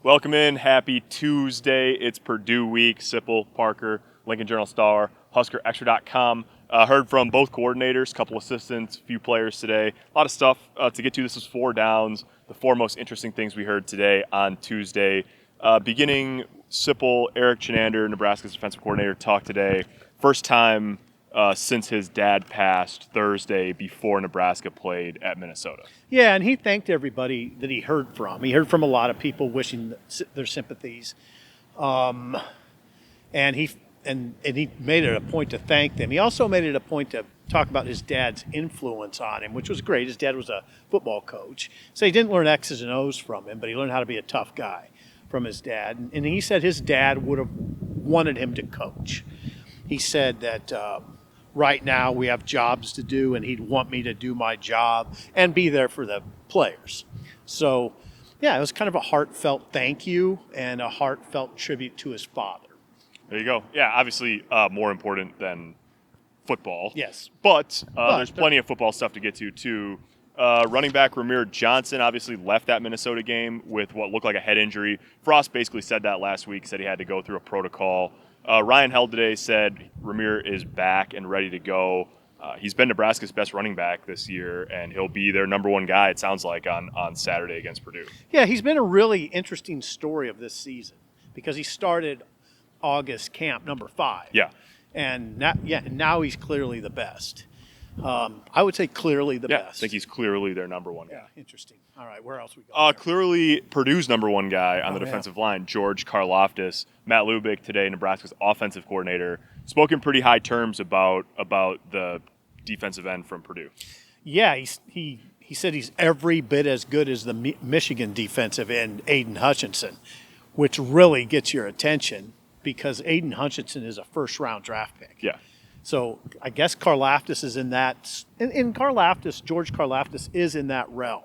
Welcome in. Happy Tuesday. It's Purdue week. Sipple, Parker, Lincoln Journal-Star, HuskerExtra.com. Heard from both coordinators, couple assistants, few players today. A lot of stuff to get to. This was 4 downs. The 4 most interesting things we heard today on Tuesday. Beginning, Sipple, Erik Chinander, Nebraska's defensive coordinator, talked today. First time since his dad passed Thursday before Nebraska played at Minnesota. Yeah, and he thanked everybody that he heard from. He heard from a lot of people wishing their sympathies, and he made it a point to thank them. He also made it a point to talk about his dad's influence on him, which was great. His dad was a football coach, so he didn't learn X's and O's from him, but he learned how to be a tough guy from his dad. And he said his dad would have wanted him to coach. He said that right now we have jobs to do, and he'd want me to do my job and be there for the players. So, yeah, it was kind of a heartfelt thank you and a heartfelt tribute to his father. There you go. Yeah, obviously more important than football. Yes. But there's plenty of football stuff to get to, too. Running back Ramir Johnson obviously left that Minnesota game with what looked like a head injury. Frost basically said that last week, said he had to go through a protocol. Ryan Held today said Ramir is back and ready to go. He's been Nebraska's best running back this year, and he'll be their number 1 guy, it sounds like, on Saturday against Purdue. Yeah, he's been a really interesting story of this season because he started August camp number 5. Yeah. And now he's clearly the best. I would say clearly the best. I think he's clearly their number 1 guy. Yeah, interesting. All right, where else we go? Clearly Purdue's number 1 guy on the defensive line, George Karlaftis. Matt Lubick today, Nebraska's offensive coordinator, spoke in pretty high terms about the defensive end from Purdue. Yeah, he said he's every bit as good as the Michigan defensive end, Aiden Hutchinson, which really gets your attention because Aiden Hutchinson is a first-round draft pick. Yeah. So I guess Karlaftis is in that. In Karlaftis, George Karlaftis is in that realm.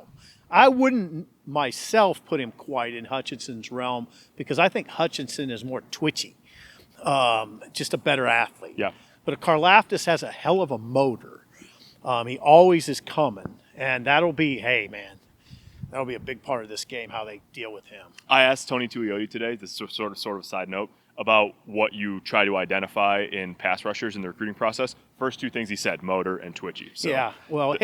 I wouldn't myself put him quite in Hutchinson's realm because I think Hutchinson is more twitchy, just a better athlete. Yeah. But Karlaftis has a hell of a motor. He always is coming, and that'll be a big part of this game, how they deal with him. I asked Tony Tuioti today, this is sort of a side note, about what you try to identify in pass rushers in the recruiting process. First 2 things he said, motor and twitchy. So, yeah, well,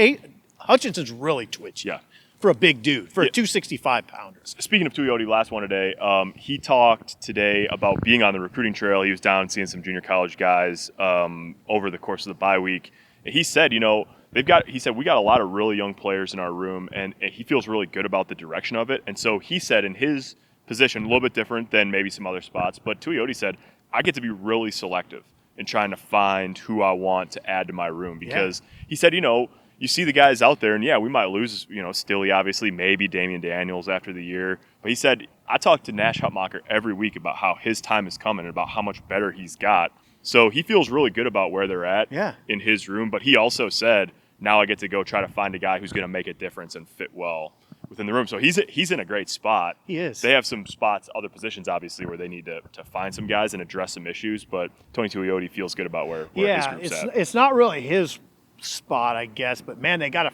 Hutchinson's really twitchy. Yeah. For a big dude, for a 265-pounder. Speaking of Tuioti, last one today, he talked today about being on the recruiting trail. He was down seeing some junior college guys over the course of the bye week. And he said, we got a lot of really young players in our room, and he feels really good about the direction of it. And so he said in his position, a little bit different than maybe some other spots, but Tuioti said, I get to be really selective in trying to find who I want to add to my room because he said, you see the guys out there, and we might lose, Stilley, obviously, maybe Damian Daniels after the year. But he said, I talk to Nash Hutmacher every week about how his time is coming and about how much better he's got. So he feels really good about where they're at in his room. But he also said, now I get to go try to find a guy who's going to make a difference and fit well within the room. So he's in a great spot. He is. They have some spots, other positions, obviously, where they need to find some guys and address some issues. But Tony Tuioti feels good about where his group's at. It's not really his spot, I guess, but man, they gotta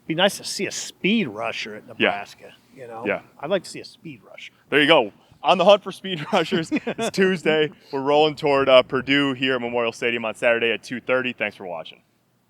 be nice to see a speed rusher at Nebraska. Yeah. I'd like to see a speed rusher. There you go. On the hunt for speed rushers. It's Tuesday. We're rolling toward Purdue here at Memorial Stadium on Saturday at 2:30. Thanks for watching.